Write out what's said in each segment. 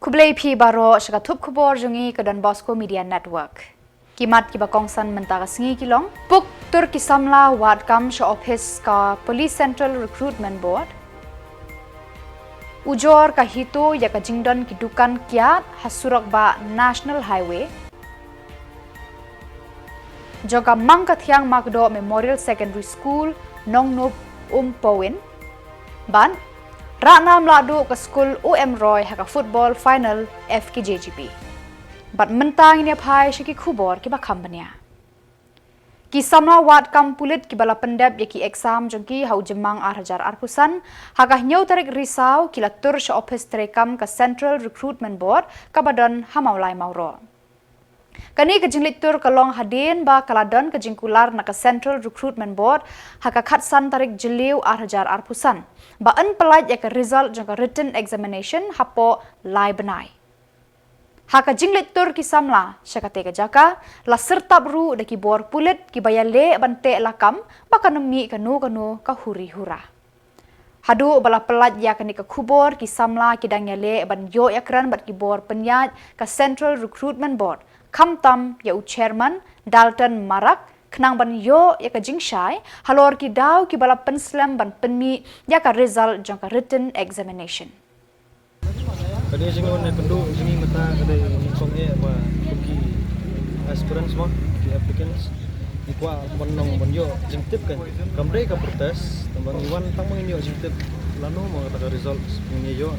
Kublai pi baro syakatup khubor jungi ke Donbosco Media Network. Kimat ki bakongsan mentara singi kilong. Puk tur ki Samla ward kam sya office ka Police Central Recruitment Board. Ujor ka hito ya ka jingdon ki dukan kiat hasurak ba National Highway. Joga mangka thiang Magdo Memorial Secondary School Nong Powin. Ban Ranam ladu ke school Roy haka football final FKJGP. Bat mentang ini apai syaki Khubor ki bakambanya. Ki Samla ward kam pulit ki bala pendep ya ki exam jengki hau jemang arhajar arpusan haka nyau tarik Risaw ki latur sya office terekam ke Central Recruitment Board ka badan hamaulai mauro. Kani kejinglit tur kalong hadin ba kaladon kejingkular na ke Central Recruitment Board haka khatsan tarik jeliu arhajar arpusan. Ba an pelaj ya ke result jangka written examination hapo lai benai. Haka jinglit tur ki Samla syakate ke jaka la serta bru de ki bor pulit ki bayale bante lakam baka nemi kanu ka huri hura. Hadu bala pelaj ya kani ke Khubor ki Samla ki dangyale ban yo yakran bat ki bor penyaj ke Central Recruitment Board. Kamtam ya chairman Dalton Marak kenang ban yo ya ka jingshai halor ki daw ki bala penslam ban penmi ya ka result jangka written examination. Kadi singon ne kendu sini mata kadi song ba ki aspirants mo ki applicants ikwa bonong bonyo jingtip kan kamre ka protes tambang iwan tang mangin yo jingtip lanu mo ka result ni yo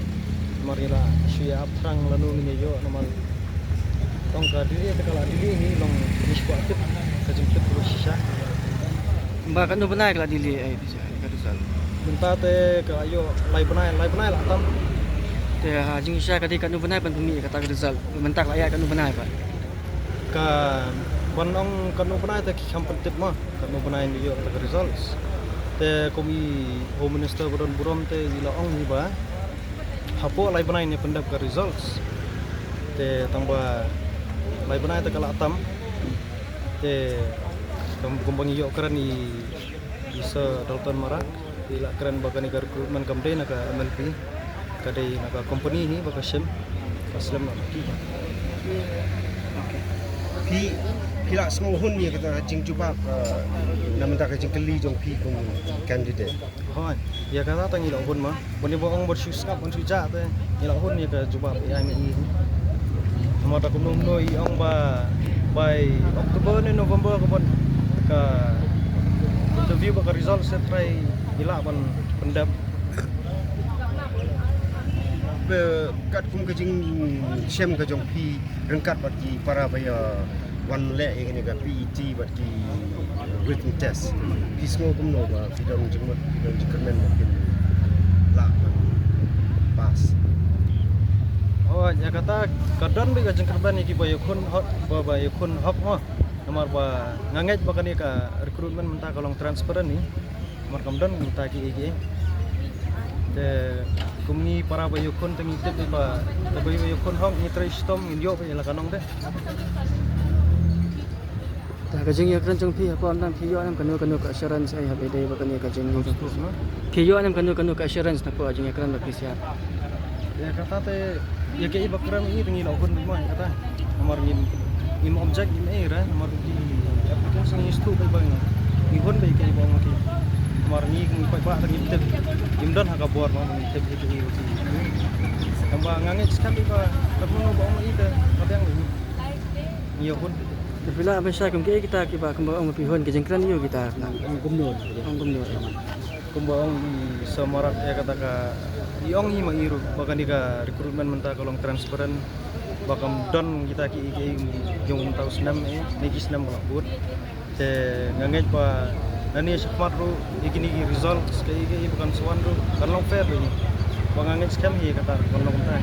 marila suya aptrang lanu ni yo normal tong ka dili kala dili ni long niswa tip ka jingtip prosesya mbak kan benai kala dili ai bisa ka result minta te ka ayo lai benai la tam te ha jing sya ka kan benai ban pemi kata result mentak la kan benai pak ka bonong kan benai te ki kampet tip ma kan benai ni yo ka results te komi home minister buron te ila ong ni ba hapo lai benai ni pendap ka results te tambah lai benai te kala atam te kumbang iyo keren isa Dalton Marak ila keren bakani ka recruitment company naka MLP kadai naka company ni baka sim kaslam nak ki pi kila semua hun ni kata jing cuba nama tak jing keli jong pi kum candidate hoi ya kata tang ila hun ma bani boong bersyuskap on suja te ila hun ni ka cuba ai ni nama tak kunum noi ong ba by Oktober ni November ko ka interview baka result set try ila ban pendap be kat kum kejing sem ke jong pi rengkat bagi para baya wan le ini ka PET bagi written test pi semua kum no ba fidam jengmat fidam jengkermen mungkin la pas oh ya kata kadon be ka jengkerban iki bayukun hot ba bayukun hop ho nomor ba nganget bakani ka recruitment menta kalong transparan ni nomor kamdon minta ki iki te kumni para bayukun tengi tip ba bayukun hom ni tristom indio pe la kanong de ta ka jing yakran jong pi ko anam pi yo anam kanu ka assurance ai habe dei bakani ka jing pi yo anam kanu ka assurance na ko jing yakran ba pisya ya kata te ya ke ibakram ini tengi laukun mo kata nomor ni object ni era nomor di application ni stu pe bang ni hon be ke bang ki nomor ni ngi pa tengi tip imdon haka bor mo ni tip itu ni tambah ngangit sekali ba kamu bang ida kadang ni hon bila apa sya kum ke kita ki ba kum ong pi hon ke jing kran yo kita nang kumno kumbang di samarat ya kata ka iong hi mangiru bakan ka recruitment menta kalong transparan bakam don kita ki yung tau senam niki senam lakut te nganget pa nani sakmat ru ikini result ke bukan suan ru kan long fair ni banganget scam hi kata kolong ta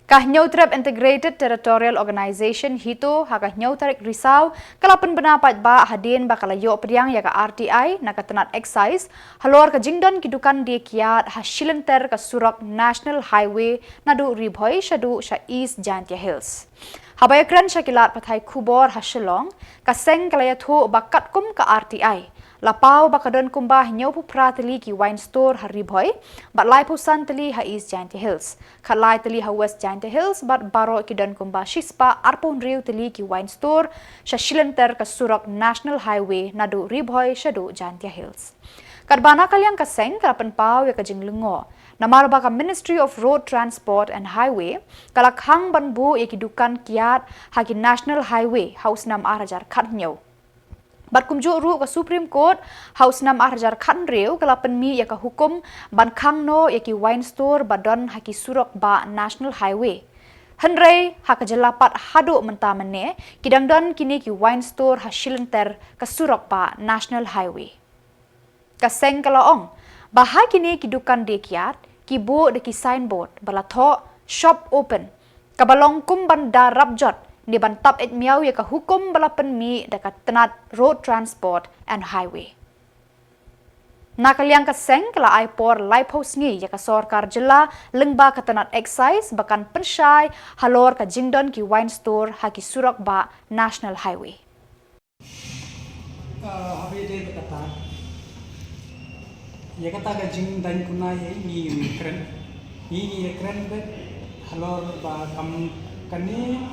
Kah Nyautrep Integrated Territorial Organization hito haka Nyautrek Risaw kalapan benapat ba hadin ba kalayo priang ya ka RTI na katanat excise halor ka jingdon kidukan di kiat hasilenter ka surak National Highway nadu ribhoy shadu sha East Jantia Hills. Habayakran sya kilat patay Khubor ha Shillong kaseng kalayatho bakat kum ka RTI Lapau bakadon kumbah nyau pupra teli ki wine store hari boy, bat lai pusan teli ha East Giant Hills. Kat lai teli ha West Giant Hills, bat baro ki don kumbah shispa arpon riu teli ki wine store, sya shilenter ke Surak National Highway nadu riboy syadu Giant Hills. Kat bana kaliang kaseng kalapan pau ya kajing lengo. Namar baka Ministry of Road Transport and Highway, kalak hang banbu ya kidukan kiat hagi National Highway, House 6 Arajar kat nyau. Bat kumjuk ru ke Supreme Court, House 6 Arajar kat reu kalapan mi ya ka hukum ban khang no ya ki wine store badon haki Surak ba National Highway. Henry haka jelapat hadu mentah mene kidang don kini ki wine store ha shilenter ke Surak ba National Highway. Kaseng kalaong, bahai kini kidukan dekiat, kibu deki signboard, balatho, shop open. Kabalong kumban darab jot, ni bantap et miau ya ka hukum balapan mi dekat tenat road transport and highway. Nakaliang kaseng kala aipor laipos ngi ya ka sorkar Jylla lengba ka tenat excise bakan pensyai halor ka jingdon ki wine store haki Surak ba National Highway. Habis dia berkata, ya kata gajing dan kuna ni keren bet halor ba kam kani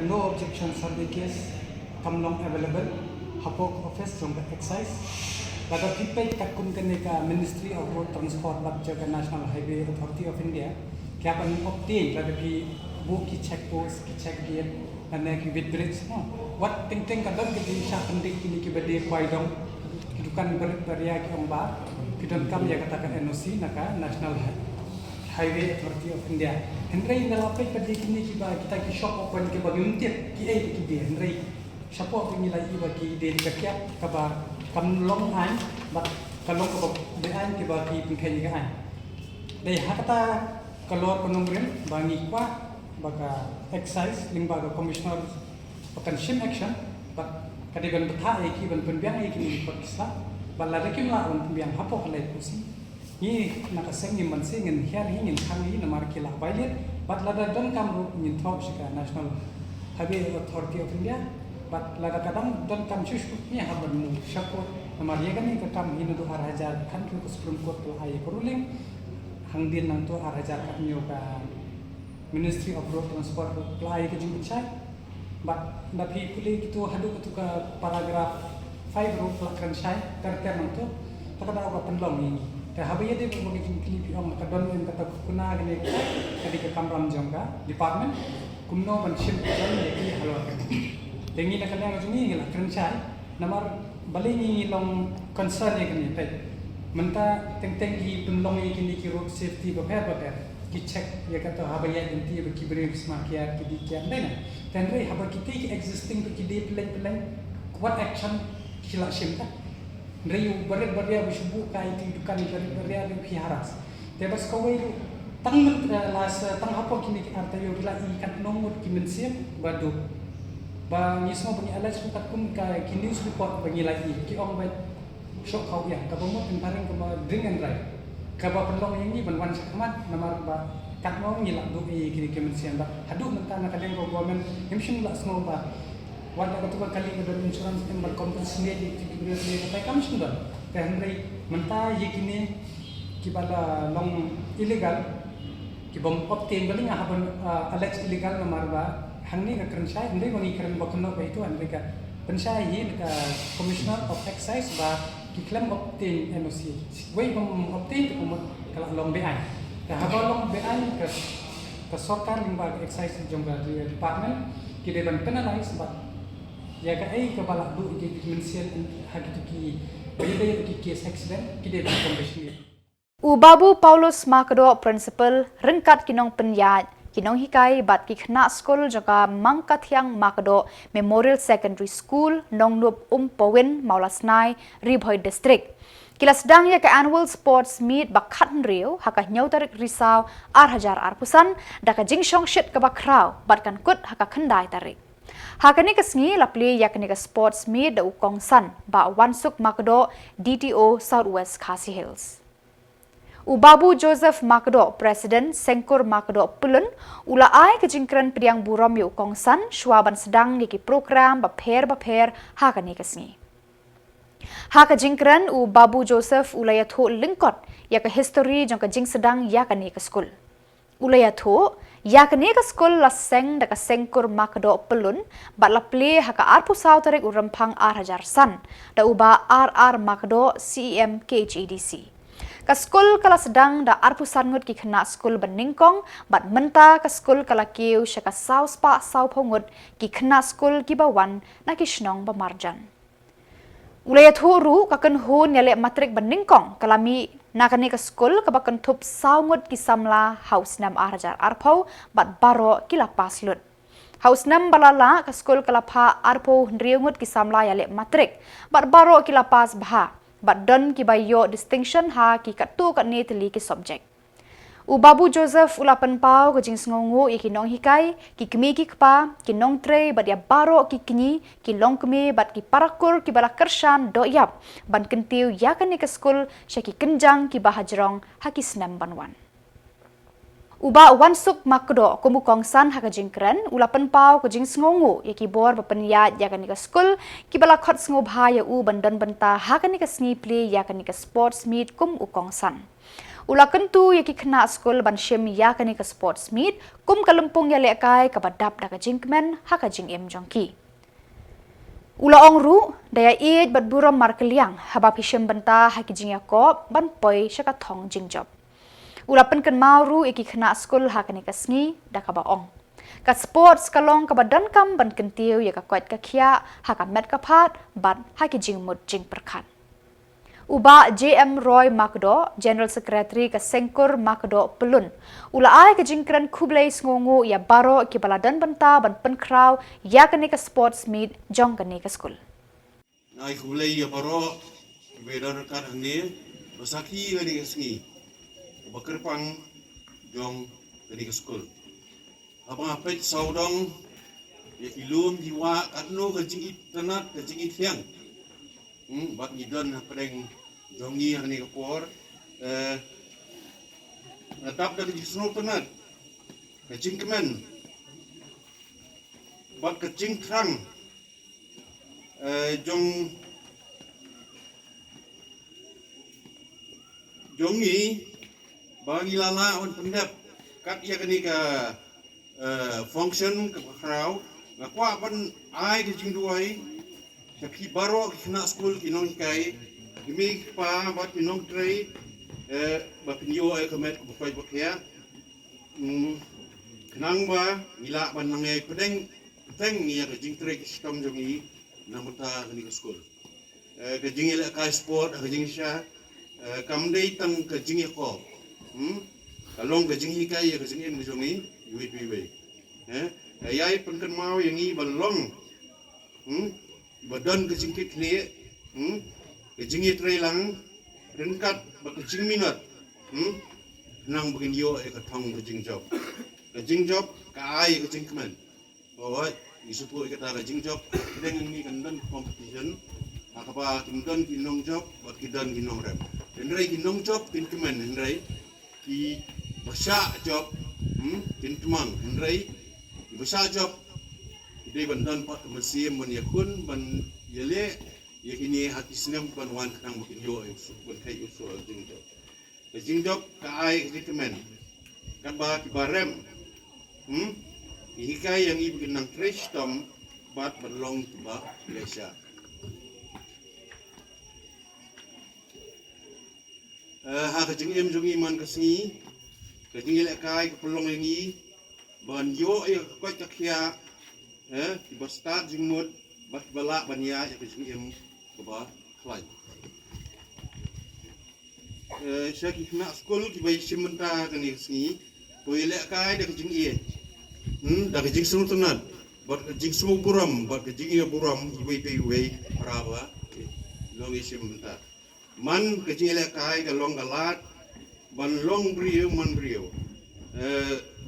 no objection certificates kam long available hapok office from the excise laga pipai takum kani ka Ministry of Road Transport jaga National Highway Authority of India kya pan obtain laga ki book ki check post ki check gate dan ki bit bridge what ting kadang ki sha pendik kini ki bade kwai dong kidukan beria ki omba kita kam ya katakan NOC naka National Highway Authority of India. Henry nalapai pada kini kita ki shop open ke bagi untit ki ki dia Henry shop open ni lagi bagi dia dekat kaba kam long an bat kalong ko dia an ki bagi pengkai ni kan. Dai hakata kalau penungren bangi kwa baga excise ling baga commissioner akan sim action bat kadigan betha ki ban penbiang ki paksa balada kim la on biang hapo halai pusi ni nakaseng ni mansi ngin hian hi ngin khang hi namar kila bailet bat lada don kam ru ngin thok shika National Highway Authority of India bat lada kadang don kam shush ni haban mu shapo namar ye gani ka kam hinu do arajar kan ku Supreme Court to ai ruling hang din nang to arajar ka nyo ka Ministry of Road Transport apply ke jing chai bat napi puli kitu hadu ka paragraph 5 ro pelakran syai terter nang takada apa penlong ni ta habiye de bagi klip om kadon en kata kuna gane kadi ke kamram jongka department kumno ban sim kadon ye halwa tengi na kala ngajuni ngila kran syai namar bali ni long concern ye kani pe menta teng ki penlong ye kini ki road safety ba ki check ye kata habiye enti be ki brave smakia ki di kya dena tenre haba ki existing ki de plan what action kila shimta Nreyu beria bishubu kai ti dukan beria piharas tebas kawai tang las tang hapo kini arta yo bila ikan nomor kimensiam badu ba ngismo bani alas kat kum ka news report bagi lagi ki ong ba shock kau ya ka bomo tempareng ka drink and drive ka ba pendong yang ni ban wan sakmat namar ba kat mo ngilak do kini kimensiam ba hadu mentana kadang government himshim la smo ba warna ketua kali kedua insurans yang berkompensasi di tiga apa kami sudah Henry mentah yakini kibala long illegal kibom obtain balik ngahaban alleged illegal nomor ba hangni ka kerensai Henry wangi keren bakno ba itu Henry ka pensai ni ka Commissioner of Excise ba kiklaim obtain NOC way bom obtain ko kalau long BI ka haba long BI ka sorkar limba excise jongga department kideban penalize ba ya ka ai ka balak du ki mensian hagitu ki baya ki case accident ki de condition Ubabu Paulus Makdo principal rengkat kinong penyat kinong hikai bat ki khna school jaka mangkat yang Makdo Memorial Secondary School nongnup Powin Maulasnai Ribhoi district kilas dang ya ka annual sports meet bakhat riu haka nyautar Risaw arhajar arpusan daka jingshong shit ka bakrau batkan kut haka khandai tarik hakani kasngi lapli yakni ka sports meet da ukong san ba wansuk Makdo DTO Southwest Khasi Hills Ubabu Joseph Makdo President Sengkur Makdo Pulun ula ai ke jingkran priang burom yu ukong san shwaban sedang niki program ba pher hakani kasngi Haka jingkran u Babu Joseph ulaya tho lingkot ya ka history jong ka jing sedang ya ka ni ka skul. Ulaya tho ya ka ni ka skul la seng da ka sengkur makdo pelun bat la ple haka arpu saw tarik u rempang ar san da uba RR makdo CEM KHEDC. Ka skul kala sedang da arpu sangut ki kena skul beningkong bat menta ka skul kala kiu syaka saw spa saw pongut ki kena skul ki bawan na ki Shillong bamarjan. Ulaya thuru kaken hun yale matrik beningkong kalami nakani ka skul kabakan thup sawngut ki Samla house nam arjar arpau bat baro ki lapas lut. House nam balala ka skul kalapha arpau ndriungut ki Samla yale matrik bat baro ki lapas bha bat don ki bayo distinction ha ki katu kat ni teli ki subject. U Babu Joseph ulapan pau ke jing sngongu ki nong hikai ki kemi ki kpa ki nong tre bat ya baro ki kini ki long kemi bat ki parakur ki bala kershan do yap ban kentiu ya kan ni ke skul syaki kenjang ki bahajrong ha ki snam banwan. Uba wansuk makdo kumu kongsan ha ka jingkren ulapan pau ke jing sngongu ki bor bapanyat ya kan ni ke skul ki bala khot sngob ha ya u bandan banta ha kan ni ke sni play ya kan ni ke sports meet kum u kongsan. Ula kentu ya ki kena skul ban shem ya kani ka sports meet kum kalempung ya lekai ka badap da ka jingkmen ha ka jing em jongki. Ula ongru daya id bat buram markeliang haba pishem benta ha ki jing yakob ban poi syaka thong jingjob. Ula penken mauru ya ki kena skul ha kani ka sngi da ka baong. Ka sports kalong ka badan kam ban kentiu ya ka kwat ka khia ha ka met ka phat ban ha ki jing mut jing perkhat. Uba JM Roy Makdo, General Secretary ke Sengkur Makdo Pelun. Ula ai ke jingkran kublai sngongu ya baro ki baladan benta ban penkraw ya kene ke sports meet jong kene ke skul. Nai kublai ya baro bedar kan ane basaki kene ke sngi. Bakerpang jong kene ke skul. Abang apet saudong ya kilum jiwa katno ke jingi tanat ke jingi tiang. Bat ngidon pedeng jongi hani kapor natap dari jisno penat kecing kemen bat kecing krang jongi bagi lala on pendap kat ia kini ke function ke crowd ngakwa pan ai kecing duai tapi baru kena skul kinong kai kimi pa bat kinong tray bat nyo ay kamet ko pay bakya kenang ba ila ban nangai pedeng teng ni ka jing tray system jongi namuta ni skul ka jing ila ka sport ka jing sha kam dei tang ka jing ko kalong ka jing kai ka jing em jongi wi ayai penken mau yang i balong badan ke jingkit ni ke jingit relang rengkat bak ke jing minat nang begin yo e ka thong ke jing job ka ai ke jing kemen oi isupu ke ta ke jing job dengan ni kan dan competition akapa timdan kinong job bak kidan kinong rem endrai kinong job kin kemen endrai ki basha job kin tumang endrai basha job dia bandan pat mesim ban yakun ban yele yakini hati senam ban wan kang bukin yo ban kai usul jingjob ka ai kemen kan ba ki barem ini kai yang ibu nang trash tom bat berlong ba Malaysia ha ka jingem jongi man kasni ka jingel kai ka pelong yang i ban yo ya kwat ka khia di basta jingmut bat bala bania ya kejim ba klai syaki kena skul ki bai simenta kani sini toile kai da kejing ie da kejing sunu tunat bat kejing sunu buram bat kejing ia buram bai bai wei rawa long simenta man kejing ile kai ka long galat ban long brio man brio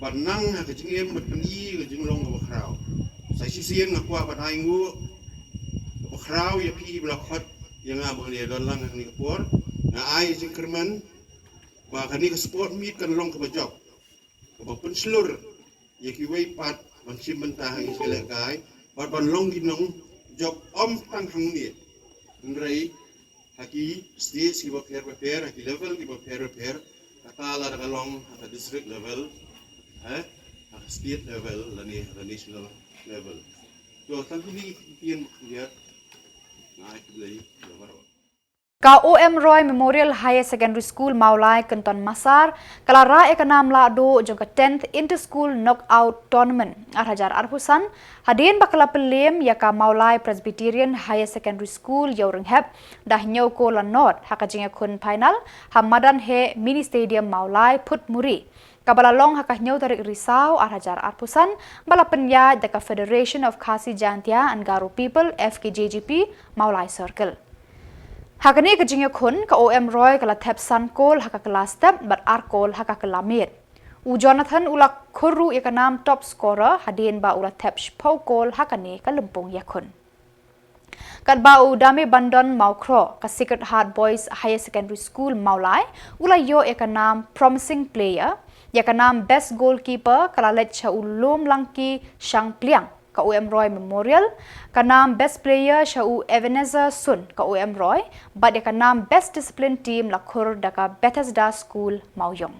ban nang kejing em bat ni kejing long ba krau sai sisian ngakwa pat aingu krau ya pi blakot yang abang dia dalang ni kapor na ai jingkerman ba kani ke sport meet kan long ke bajok ba pun slur ya ki wei pat ban sim mentah ai sele kai ba ban long ginong job om tang hang ni nrai haki stage ki prepare haki level ki prepare kata la dakalong haki district level haki state level lani national level so tantu ni kian dia ngai lagi level Ka OM Roy Memorial Higher Secondary School Maulai Kenton Masar kalara ekanam la do jongka 10th Inter School Knockout Tournament arhajar arpusan hadin bakala pelem yaka Maulai Presbyterian Higher Secondary School yaureng dah nyoko la not hakajinga kun final hamadan he mini stadium Maulai put muri kabala long hakah nyau tarik Risaw arhajar arpusan bala penya deka Federation of Khasi Jantia and Garo People FKJGP Maulai Circle Hakani kejingnya kun ka OM Roy kala tap san kol haka kelas step bat arkol haka kelamit. U Jonathan ulak khuru ikanam top scorer hadin ba ula tap pau kol hakani ka lempung yakun. Kat ba u dame bandon maukro ka Secret Heart Boys Higher Secondary School Maulai ula yo ikanam promising player yakanam best goalkeeper kala lecha ulum langki Shang Pliang ka OM Roy Memorial, kanam best player Shau Ebenezer Sun ka OM Roy, but kanam best discipline team lakur daka Bethesda School Mauyong.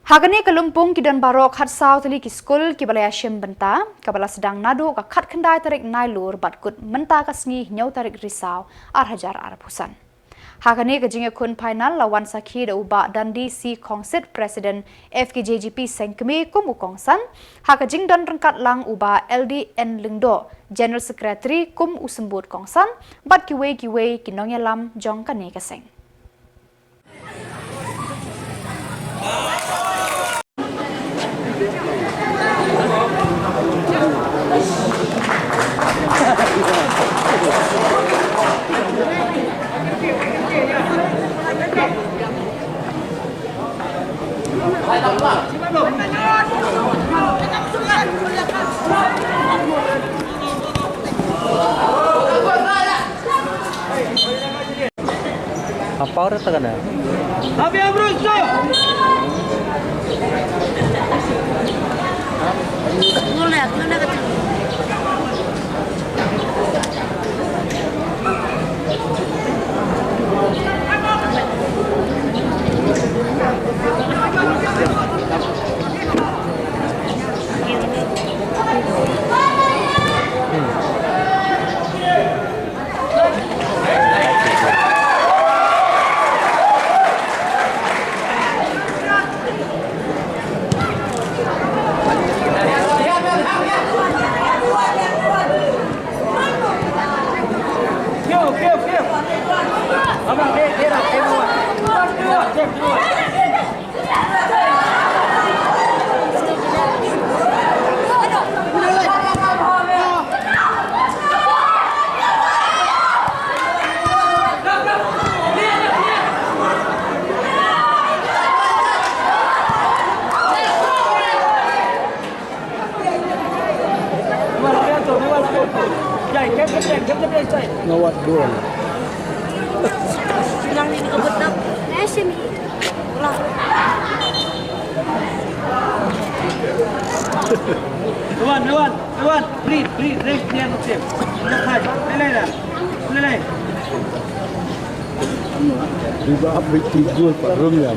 Hagani kalumpung kidan barok hat saw tali ki school ki balaya shim benta, kabala sedang nado ka khat khandai tarik nailur bat kut menta kasngi nyau tarik Risaw arhajar arpusan. Hakani kejingnya kun final lawan sakhi da uba Dundee C Kongsit President FKJGP Sengkemi kumu kongsan hakajing dan rengkat lang uba LDN Lingdo General Secretary kum usembut kongsan bat kiwe kinongya lam jong kane kaseng. Apa orang tak kena? Abi abruzo. Mulai kata. Ngawat gol. Yang ini kebut nak. Sini. Ulah. Tuan, breathe, rest dia nak siap. Lelai. Juga update tiga Pak Rom ya.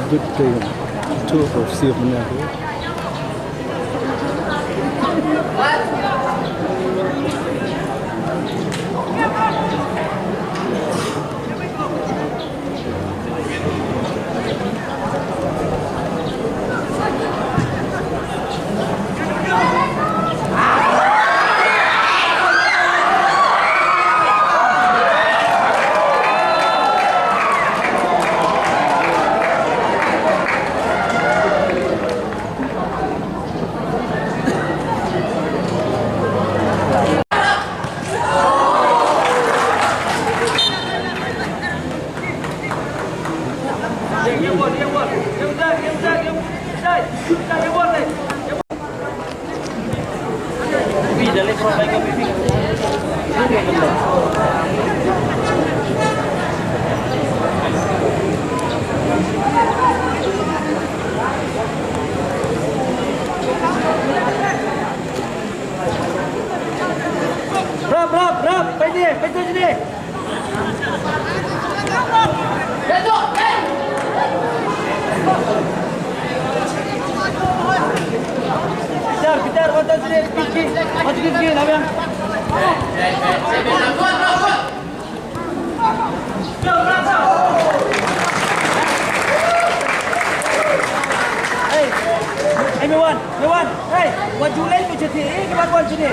Update ke tu siap mana tu. Everyone, hey, what you like to do? Come on, what you do?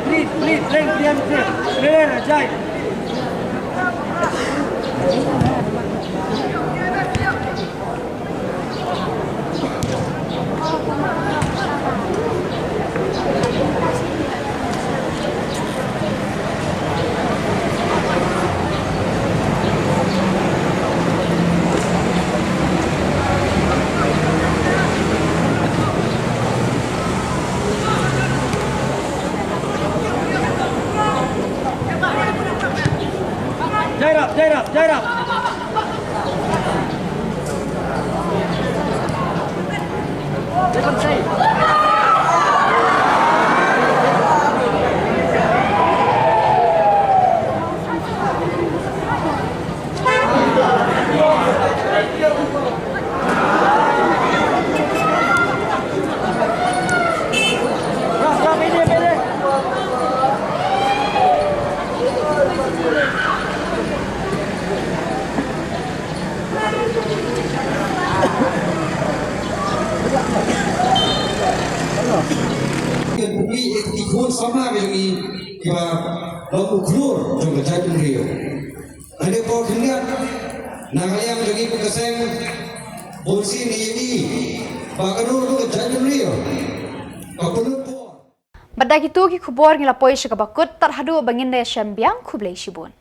Please, drink the Jylla. Ikut Samla ini kita lalu Khubor juga jadi Rio. Ada kau kenal nangayang lagi pekasem bolsi ini baganur juga jadi Rio. Kapulun po. Badak itu ki Khubor ngila poi shikabakut tarhadu bangin de shambiang khublei shibun.